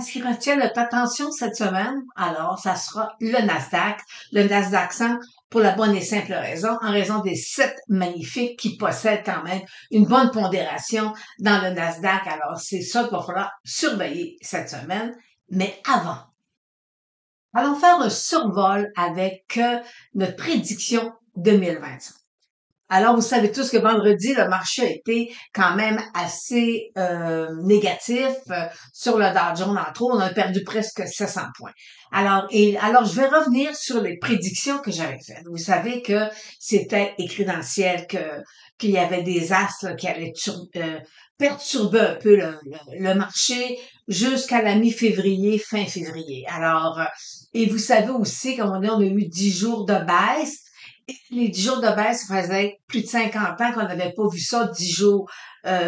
Ce qui retient notre attention cette semaine, alors, ça sera le Nasdaq 100, pour la bonne et simple raison, en raison des 7 magnifiques qui possèdent quand même une bonne pondération dans le Nasdaq. Alors, c'est ça qu'il va falloir surveiller cette semaine. Mais avant, allons faire un survol avec notre prédiction 2025. Alors, vous savez tous que vendredi, le marché a été quand même assez négatif sur le Dow Jones, entre autres. On a perdu presque 700 points. Alors, je vais revenir sur les prédictions que j'avais faites. Vous savez que c'était écrit dans le ciel qu'il y avait des astres là, qui allaient perturber un peu le marché jusqu'à la mi-février, fin février. Alors, et vous savez aussi, comme on a eu 10 jours de baisse. Les 10 jours de baisse, ça faisait plus de 50 ans qu'on n'avait pas vu ça, 10 jours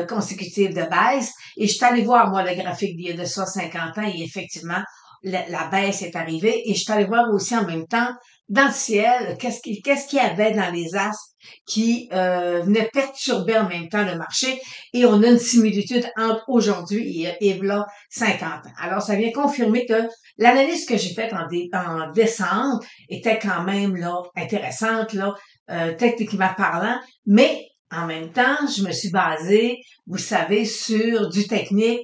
consécutifs de baisse. Et je suis allée voir, moi, le graphique d'il y a de ça 50 ans, et effectivement, la baisse est arrivée. Et je suis allée voir aussi en même temps, dans le ciel, qu'est-ce qu'il y avait dans les astres qui venaient perturber en même temps le marché. Et on a une similitude entre aujourd'hui et là, 50 ans. Alors, ça vient confirmer que l'analyse que j'ai faite en décembre était quand même là intéressante là, techniquement parlant, mais en même temps, je me suis basée, vous savez, sur du technique,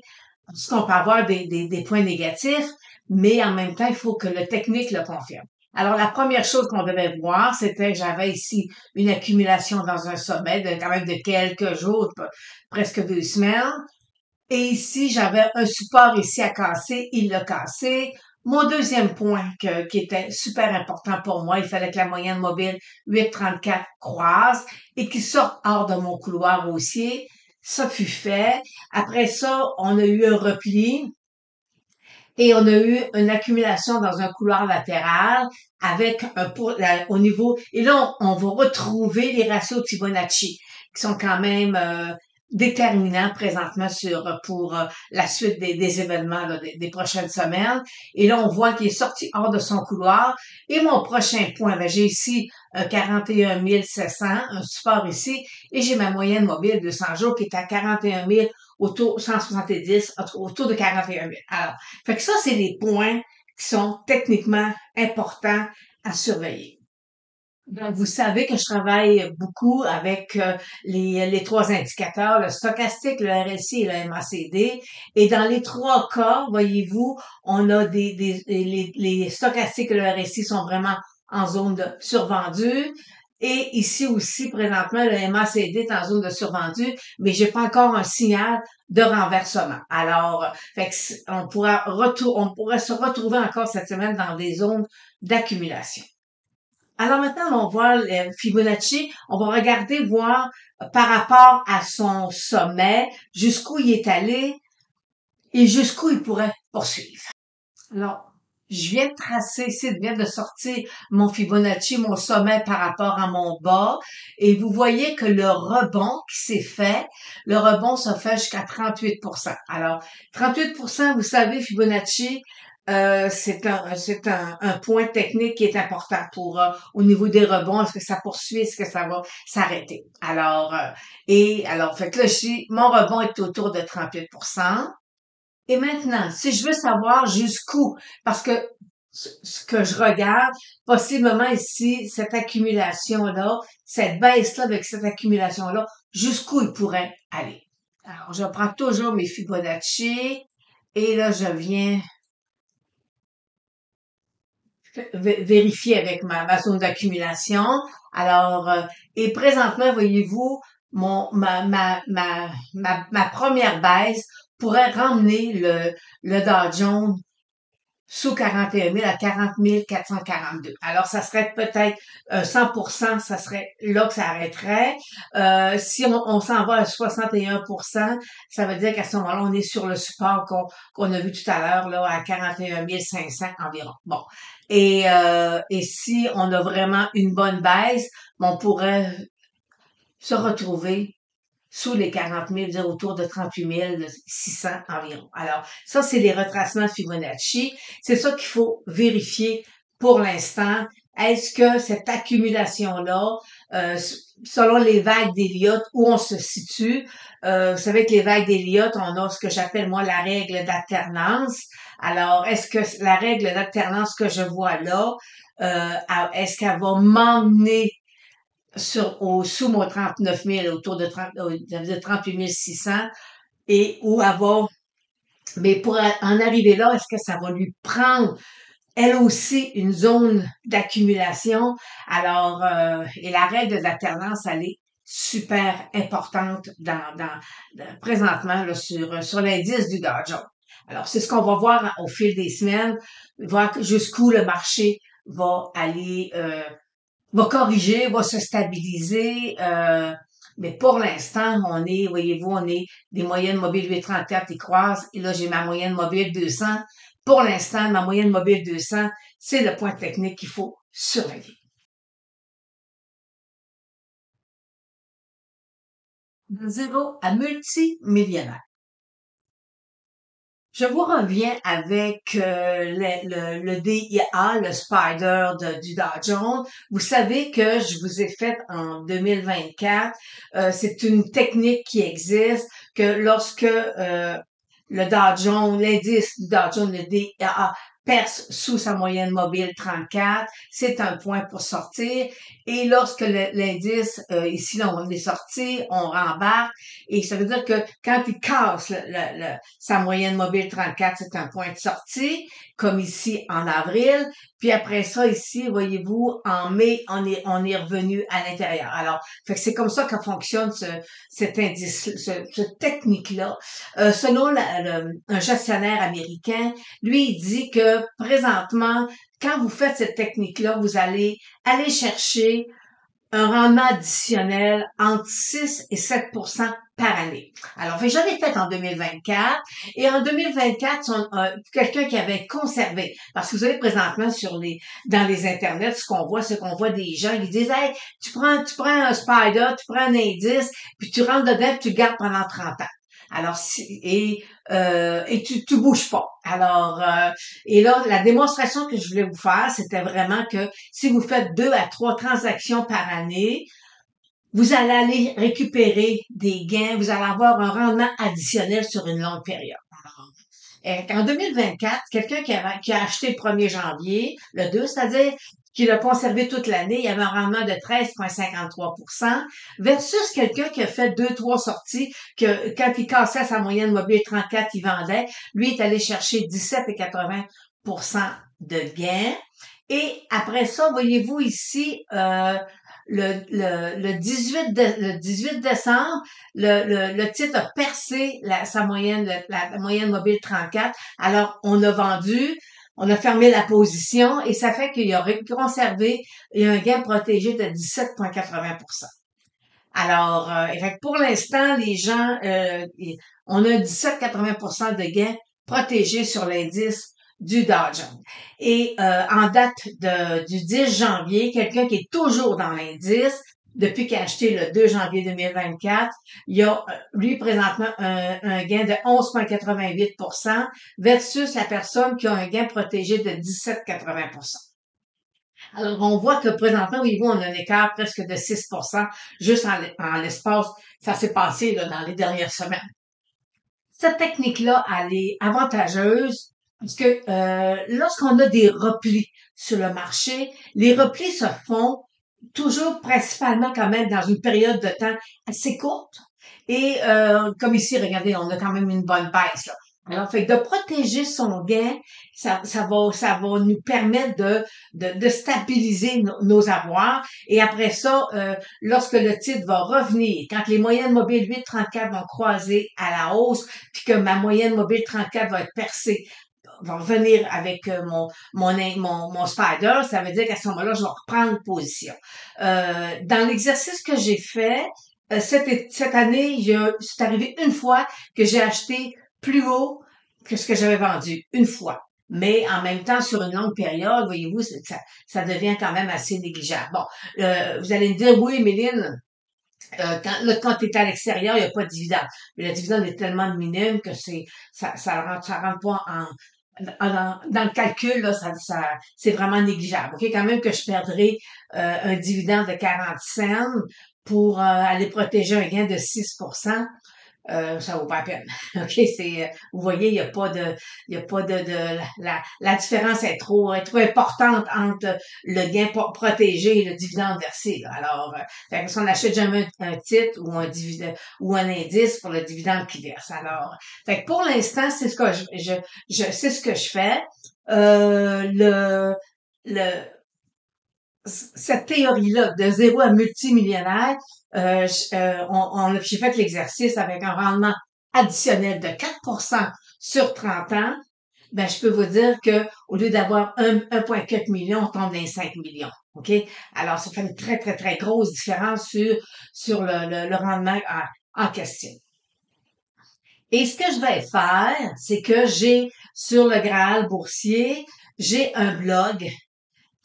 parce qu'on peut avoir des points négatifs, mais en même temps, il faut que le technique le confirme. Alors, la première chose qu'on devait voir, c'était que j'avais ici une accumulation dans un sommet de quand même de quelques jours, presque 2 semaines. Et ici, j'avais un support ici à casser, il l'a cassé. Mon deuxième point qui était super important pour moi, il fallait que la moyenne mobile 8,34 croise et qu'il sorte hors de mon couloir haussier. Ça fut fait. Après ça, on a eu un repli et on a eu une accumulation dans un couloir latéral avec au niveau, et là, on va retrouver les ratios de Fibonacci qui sont quand même déterminants présentement pour la suite des événements là, des prochaines semaines. Et là, on voit qu'il est sorti hors de son couloir. Et mon prochain point, ben, j'ai ici 41 700, un support ici, et j'ai ma moyenne mobile de 100 jours qui est à 41 000, autour 170, autour de 41 000. Alors, fait que ça, c'est les points qui sont techniquement importants à surveiller. Donc, vous savez que je travaille beaucoup avec les trois indicateurs, le stochastique, le RSI et le MACD. Et dans les trois cas, voyez-vous, on a les stochastiques et le RSI sont vraiment en zone de survendu. Et ici aussi, présentement, le MACD est en zone de survendu, mais j'ai pas encore un signal de renversement. Alors, fait que on pourrait se retrouver encore cette semaine dans des zones d'accumulation. Alors maintenant, on voit le Fibonacci, on va regarder, voir par rapport à son sommet, jusqu'où il est allé et jusqu'où il pourrait poursuivre. Alors, je viens de tracer ici, je viens de sortir mon Fibonacci, mon sommet par rapport à mon bas, et vous voyez que le rebond qui s'est fait, le rebond se fait jusqu'à 38%. Alors, 38%, vous savez, Fibonacci, c'est un point technique qui est important pour au niveau des rebonds. Est-ce que ça poursuit? Est-ce que ça va s'arrêter? Alors, fait que là, mon rebond est autour de 38%. Et maintenant, si je veux savoir jusqu'où, parce que ce que je regarde, possiblement ici, cette accumulation-là, cette baisse-là avec cette accumulation-là, jusqu'où il pourrait aller. Alors, je prends toujours mes Fibonacci et là, je viens vérifier avec ma zone d'accumulation. Alors, et présentement, voyez-vous, ma première baisse pourrait ramener le Dow Jones sous 41 000 à 40 442. Alors, ça serait peut-être 100%, ça serait là que ça arrêterait. Si on s'en va à 61%, ça veut dire qu'à ce moment-là, on est sur le support qu'on a vu tout à l'heure, là, à 41 500 environ. Bon. Et si on a vraiment une bonne baisse, on pourrait se retrouver sous les 40 000, dire autour de 38 600 environ. Alors, ça, c'est les retracements Fibonacci. C'est ça qu'il faut vérifier pour l'instant. Est-ce que cette accumulation-là, selon les vagues d'Elliott, où on se situe, vous savez que les vagues d'Elliott, on a ce que j'appelle, moi, la règle d'alternance. Alors, est-ce que la règle d'alternance que je vois là, est-ce qu'elle va m'emmener sous mon 39 000, autour de 38 600, et ou avoir, mais pour en arriver là, est-ce que ça va lui prendre elle aussi une zone d'accumulation? Alors, et la règle de l'alternance, elle est super importante présentement là, sur l'indice du Dow Jones. Alors, c'est ce qu'on va voir au fil des semaines, voir jusqu'où le marché va aller, va corriger, va se stabiliser. Mais pour l'instant, voyez-vous, on est des moyennes mobiles 834 qui croisent. Et là, j'ai ma moyenne mobile 200. Pour l'instant, ma moyenne mobile 200, c'est le point technique qu'il faut surveiller. De zéro à multimillionnaire. Je vous reviens avec le DIA, le Spider du Dow Jones. Vous savez que je vous ai fait en 2024. C'est une technique qui existe que lorsque le Dow Jones, l'indice du Dow Jones, le DIA, perce sous sa moyenne mobile 34, c'est un point pour sortir. Et lorsque l'indice, ici, là, on est sorti, on rembarque. Et ça veut dire que quand il casse sa moyenne mobile 34, c'est un point de sortie, comme ici en avril. Puis après ça, ici, voyez-vous, en mai, on est revenu à l'intérieur. Alors, fait que c'est comme ça que fonctionne cet indice, cette technique-là. Selon un gestionnaire américain, lui, il dit que présentement, quand vous faites cette technique-là, vous allez aller chercher un rendement additionnel entre 6 et 7 par année. Alors, j'en ai fait en 2024 et en 2024, quelqu'un qui avait conservé, parce que vous savez, présentement, dans les internets, ce qu'on voit, c'est qu'on voit des gens qui disent, hey, tu prends un spider, tu prends un indice, puis tu rentres dedans, puis tu le gardes pendant 30 ans. Alors, et tu bouges pas. Alors, et là, la démonstration que je voulais vous faire, c'était vraiment que si vous faites 2 à 3 transactions par année, vous allez aller récupérer des gains, vous allez avoir un rendement additionnel sur une longue période. En 2024, quelqu'un qui a acheté le 1er janvier, le 2, c'est-à-dire qui l'a conservé toute l'année, il y avait un rendement de 13,53 versus quelqu'un qui a fait 2-3 sorties, que quand il cassait sa moyenne mobile 34, il vendait. Lui est allé chercher 17,80 de gains. Et après ça, voyez-vous ici, le 18 décembre, le titre a percé sa moyenne, la moyenne mobile 34. Alors, on a vendu, on a fermé la position et ça fait qu'il a conservé un gain protégé de 17,80 Alors, pour l'instant, les gens, on a 17,80 de gains protégés sur l'indice du Dow Jones. Et en date du 10 janvier, quelqu'un qui est toujours dans l'indice, depuis qu'il a acheté le 2 janvier 2024, il y a, lui, présentement, un gain de 11,88 versus la personne qui a un gain protégé de 17,80 Alors, on voit que présentement, oui, on a un écart presque de 6 juste en l'espace, ça s'est passé là, dans les dernières semaines. Cette technique-là, elle est avantageuse parce que lorsqu'on a des replis sur le marché, les replis se font toujours principalement quand même dans une période de temps assez courte. Et comme ici, regardez, on a quand même une bonne baisse là. Alors, fait que de protéger son gain, ça va nous permettre de stabiliser nos avoirs. Et après ça, lorsque le titre va revenir, quand les moyennes mobiles 8,34 vont croiser à la hausse, puis que ma moyenne mobile 34 va être percée, va revenir avec mon spider, ça veut dire qu'à ce moment-là, je vais reprendre position. Dans l'exercice que j'ai fait, cette année, c'est arrivé une fois que j'ai acheté plus haut que ce que j'avais vendu, une fois. Mais en même temps, sur une longue période, voyez-vous, ça devient quand même assez négligeable. Bon, vous allez me dire, oui, Méline, quand tu es à l'extérieur, il n'y a pas de dividende. Mais le dividende est tellement minime que ça rentre pas dans le calcul, là, c'est vraiment négligeable. OK, quand même que je perdrais un dividende de 40 cents pour aller protéger un gain de 6 ça vaut pas la peine. OK, vous voyez, il y a pas la différence est trop importante entre le gain protégé et le dividende versé, là. Alors, fait que si on n'achète jamais un titre ou un dividende ou un indice pour le dividende qui verse. Alors, fait que pour l'instant, c'est ce que c'est ce que je fais. Euh, le, le, cette théorie-là de zéro à multimillionnaire, j'ai fait l'exercice avec un rendement additionnel de 4% sur 30 ans. Ben, je peux vous dire que au lieu d'avoir 1,4 million, on tombe dans les 5 millions. OK? Alors, ça fait une très, très, très grosse différence sur le rendement en question. Et ce que je vais faire, c'est que j'ai sur le Graal boursier, j'ai un blog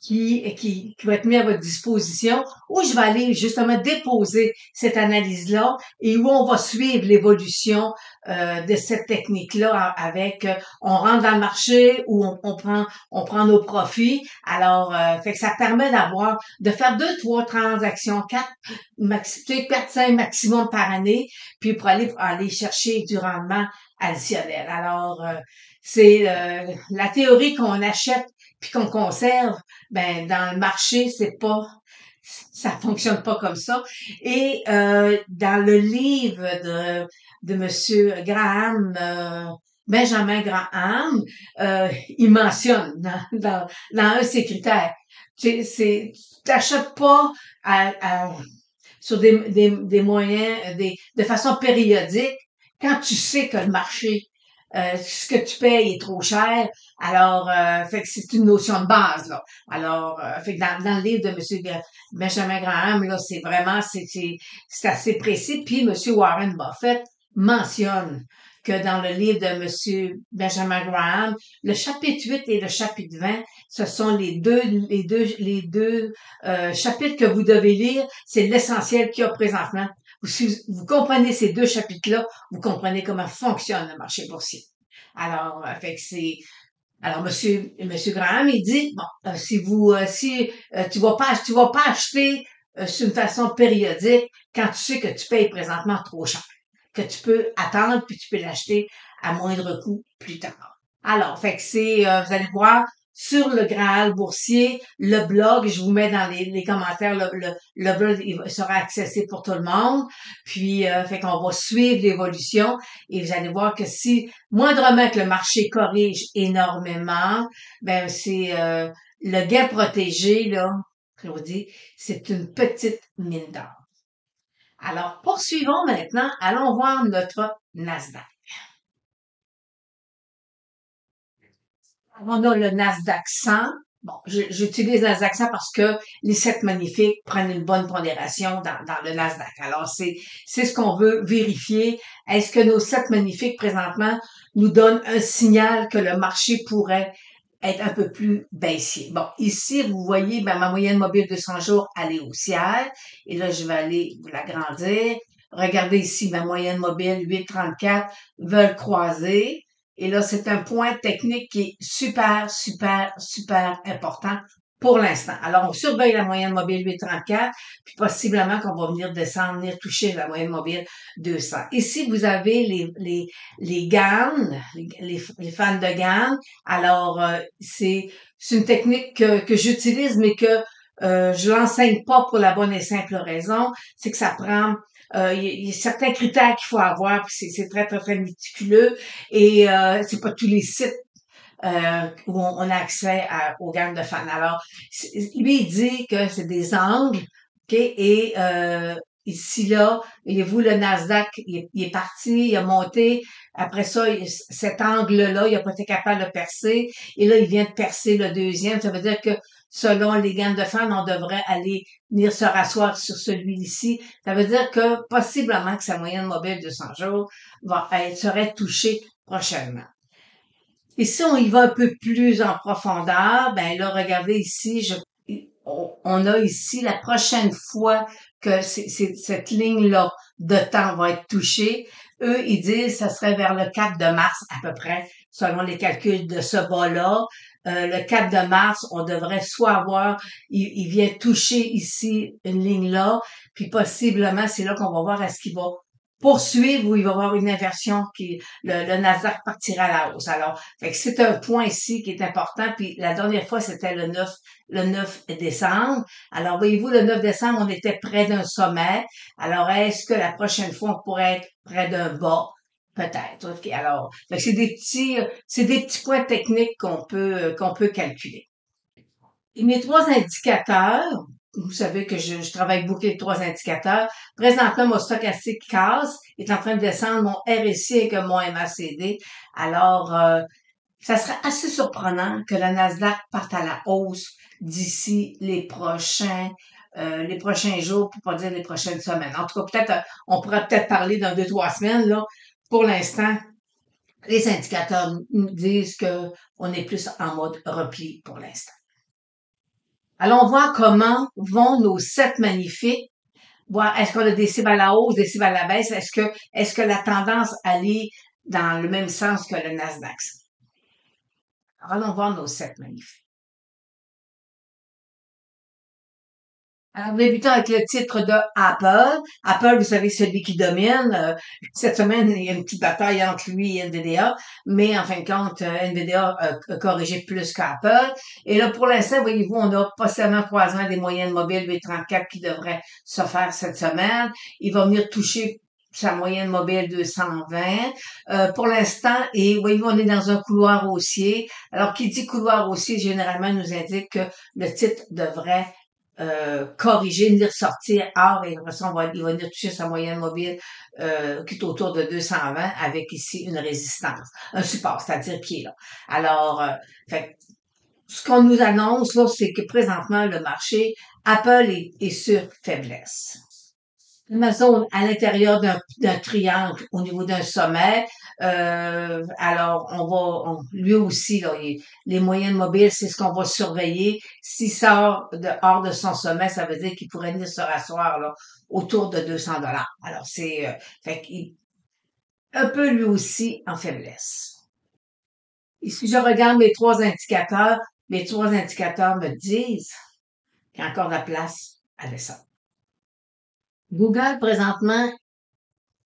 qui va être mis à votre disposition, où je vais aller justement déposer cette analyse-là et où on va suivre l'évolution de cette technique-là avec on rentre dans le marché ou on prend nos profits. Alors, fait que ça permet de faire 2, 3 transactions, 4, 5 maximum par année, puis pour aller chercher du rendement additionnel. Alors, c'est la théorie qu'on achète puis qu'on conserve, ben dans le marché, ça fonctionne pas comme ça. Et dans le livre de Monsieur Graham, Benjamin Graham, il mentionne dans un de ses critères, t'achètes pas sur des moyens, de façon périodique, quand tu sais que le marché ce que tu payes est trop cher. Alors, fait que c'est une notion de base, là. Alors, fait que dans le livre de Benjamin Graham, là, c'est vraiment, c'est assez précis. Puis, Monsieur Warren Buffett mentionne que dans le livre de Monsieur Benjamin Graham, le chapitre 8 et le chapitre 20, ce sont les deux chapitres que vous devez lire. C'est l'essentiel qu'il y a présentement. Si vous comprenez ces deux chapitres-là, vous comprenez comment fonctionne le marché boursier. Alors, fait que alors Monsieur Graham, il dit, bon, si tu vas pas acheter sur une façon périodique quand tu sais que tu payes présentement trop cher, que tu peux attendre puis tu peux l'acheter à moindre coût plus tard. Alors, fait que vous allez voir, sur le Graal boursier, le blog, je vous mets dans les commentaires, le blog il sera accessible pour tout le monde. Puis, fait qu'on va suivre l'évolution et vous allez voir que si moindrement que le marché corrige énormément, ben c'est le gain protégé, là, Claudie, c'est une petite mine d'or. Alors, poursuivons maintenant. Allons voir notre Nasdaq. On a le Nasdaq 100. Bon, j'utilise le Nasdaq 100 parce que les 7 magnifiques prennent une bonne pondération dans le Nasdaq. Alors, c'est ce qu'on veut vérifier. Est-ce que nos 7 magnifiques présentement nous donnent un signal que le marché pourrait être un peu plus baissier? Bon, ici, vous voyez, ben, ma moyenne mobile de 100 jours, elle est haussière. Et là, je vais aller vous l'agrandir. Regardez ici, ma moyenne mobile 8,34 veulent croiser. Et là, c'est un point technique qui est super, super, super important pour l'instant. Alors, on surveille la moyenne mobile 8,34, puis possiblement qu'on va venir descendre, venir toucher la moyenne mobile 200. Ici, vous avez les GAN, les fans de GAN. Alors, c'est une technique que j'utilise, mais que je l'enseigne pas pour la bonne et simple raison, c'est que ça prend il y a certains critères qu'il faut avoir, puis c'est très, très, très méticuleux. Et c'est pas tous les sites où on a accès aux gammes de fans. Alors, lui, il dit que c'est des angles, OK, et ici, là, voyez-vous, le Nasdaq, il est parti, il a monté. Après ça, cet angle-là, il n'a pas été capable de percer. Et là, il vient de percer le deuxième. Ça veut dire que selon les gammes de fans, on devrait aller venir se rasseoir sur celui-ci. Ça veut dire que possiblement que sa moyenne mobile de 100 jours serait touchée prochainement. Et si on y va un peu plus en profondeur, ben là, regardez ici, on a ici la prochaine fois que cette ligne-là de temps va être touchée. Eux, ils disent que ce serait vers le 4 de mars à peu près, selon les calculs de ce bas-là. Le 4 de mars, on devrait soit il vient toucher ici une ligne là, puis possiblement, c'est là qu'on va voir est-ce qu'il va poursuivre ou il va y avoir une inversion le Nasdaq partira à la hausse. Alors, fait que c'est un point ici qui est important. Puis la dernière fois, c'était le 9 décembre. Alors, voyez-vous, le 9 décembre, on était près d'un sommet. Alors, est-ce que la prochaine fois, on pourrait être près d'un bas? Peut-être. OK. Alors, fait que c'est des petits points techniques qu'on peut calculer. Et mes trois indicateurs, vous savez que je travaille beaucoup avec trois indicateurs. Présentement, mon stochastique casse est en train de descendre, mon RSI et que mon MACD. Alors, ça serait assez surprenant que la Nasdaq parte à la hausse d'ici les prochains jours, pour pas dire les prochaines semaines. En tout cas, peut-être, on pourrait peut-être parler dans 2, 3 semaines, là. Pour l'instant, les indicateurs nous disent que on est plus en mode repli pour l'instant. Allons voir comment vont nos 7 magnifiques. Voir est-ce qu'on a des cibles à la hausse, des cibles à la baisse? Est-ce que la tendance allait dans le même sens que le Nasdaq? Alors, allons voir nos 7 magnifiques. Alors, débutons avec le titre de Apple. Apple, vous savez, c'est celui qui domine. Cette semaine, il y a une petite bataille entre lui et NVIDIA, mais en fin de compte, NVIDIA a corrigé plus qu'Apple. Et là, pour l'instant, voyez-vous, on a possiblement croisement des moyennes mobiles 834 qui devraient se faire cette semaine. Il va venir toucher sa moyenne mobile 220. Pour l'instant, et voyez-vous, on est dans un couloir haussier. Alors, qui dit couloir haussier, généralement, nous indique que le titre devrait corriger, venir sortir hors et après ça, il va venir toucher sa moyenne mobile qui est autour de 220 avec ici une résistance, un support, c'est-à-dire qui est là. Alors, fait, ce qu'on nous annonce là, c'est que présentement le marché Apple est sur faiblesse. Amazon à l'intérieur d'un triangle au niveau d'un sommet. Alors, lui aussi, là, les moyennes mobiles, c'est ce qu'on va surveiller. S'il sort hors de son sommet, ça veut dire qu'il pourrait venir se rasseoir là, autour de 200 $. Alors, fait qu'il un peu lui aussi en faiblesse. Et si je regarde mes trois indicateurs me disent qu'il y a encore de la place à descendre. Google, présentement,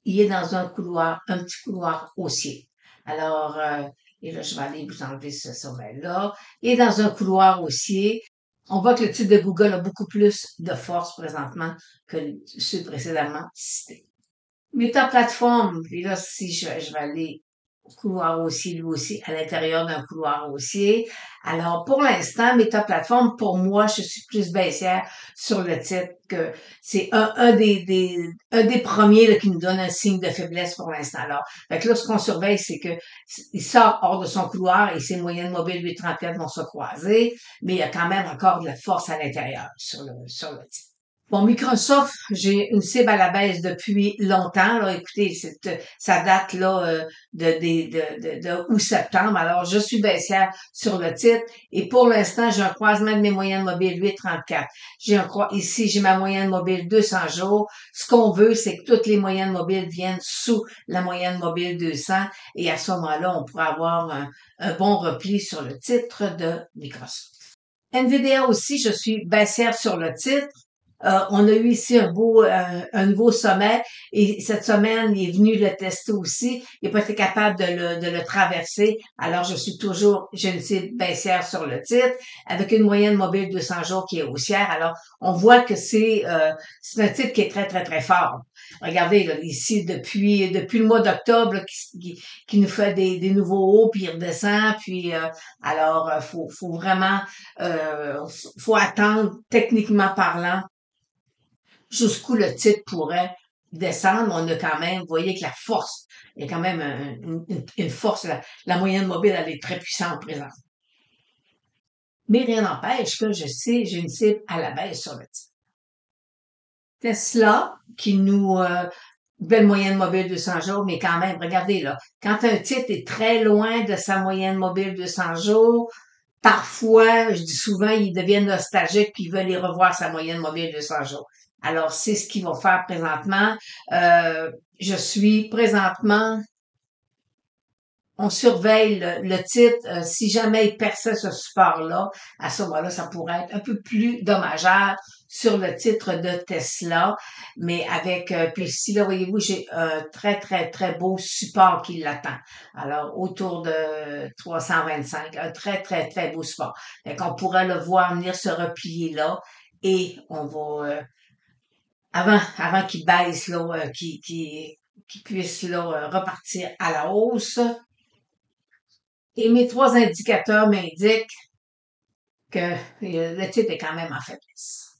il est dans un couloir, un petit couloir haussier. Alors, et là, je vais aller vous enlever ce sommet-là. Il est dans un couloir haussier. On voit que le titre de Google a beaucoup plus de force présentement que ceux précédemment cités. Meta Platform, et là, si je vais aller couloir haussier, lui aussi, à l'intérieur d'un couloir haussier. Alors, pour l'instant, Meta Platform, pour moi, je suis plus baissière sur le titre que c'est un des premiers là, qui nous donne un signe de faiblesse pour l'instant. Alors, fait que là, ce qu'on surveille, c'est que il sort hors de son couloir et ses moyennes mobiles 834 vont se croiser, mais il y a quand même encore de la force à l'intérieur sur le titre. Bon, Microsoft, j'ai une cible à la baisse depuis longtemps. Là. Écoutez, ça date là de août-septembre. Alors, je suis baissière sur le titre. Et pour l'instant, j'ai un croisement de mes moyennes mobiles 8,34. Ici, j'ai ma moyenne mobile 200 jours. Ce qu'on veut, c'est que toutes les moyennes mobiles viennent sous la moyenne mobile 200. Et à ce moment-là, on pourra avoir un bon repli sur le titre de Microsoft. NVIDIA aussi, je suis baissière sur le titre. On a eu ici un nouveau sommet et cette semaine, il est venu le tester aussi. Il n'a pas été capable de le traverser. Alors, j'ai une cible baissière sur le titre avec une moyenne mobile 200 jours qui est haussière. Alors, on voit que c'est un titre qui est très, très, très fort. Regardez, là, ici, depuis le mois d'octobre, qui nous fait des nouveaux hauts, puis il redescend, puis alors, faut vraiment faut attendre, techniquement parlant, jusqu'où le titre pourrait descendre. On a quand même, vous voyez que la force, il y a quand même une force, la moyenne mobile, elle est très puissante présente. Mais rien n'empêche que j'ai une cible à la baisse sur le titre. Tesla, qui nous, belle moyenne mobile 200 jours, mais quand même, regardez là, quand un titre est très loin de sa moyenne mobile 200 jours, parfois, je dis souvent, ils deviennent nostalgiques puis ils veulent y revoir sa moyenne mobile 200 jours. Alors, c'est ce qu'ils vont faire présentement. Je suis présentement On surveille le titre. Si jamais il perçait ce support-là, à ce moment-là, ça pourrait être un peu plus dommageable sur le titre de Tesla. Mais avec, puis ici, là, voyez-vous, j'ai un très, très, très beau support qui l'attend. Alors, autour de 325, un très, très, très beau support. Fait qu'on pourrait le voir venir se replier là et on va, avant qu'il baisse, là, qu'il puisse là, repartir à la hausse. Et mes trois indicateurs m'indiquent que le titre est quand même en faiblesse.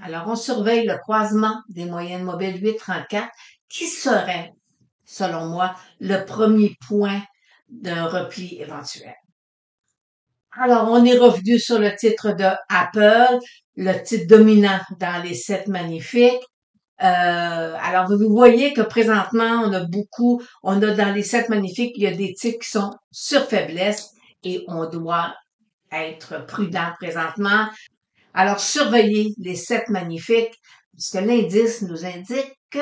Alors, on surveille le croisement des moyennes mobiles 8,34 qui serait, selon moi, le premier point d'un repli éventuel. Alors, on est revenu sur le titre de Apple, le titre dominant dans les 7 magnifiques. Alors, vous voyez que présentement, on a dans les 7 magnifiques, il y a des titres qui sont sur faiblesse et on doit être prudent présentement. Alors, surveillez les 7 magnifiques, puisque l'indice nous indique que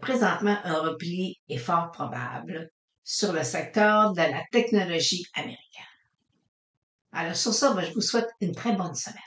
présentement, un repli est fort probable sur le secteur de la technologie américaine. Alors, sur ça, je vous souhaite une très bonne semaine.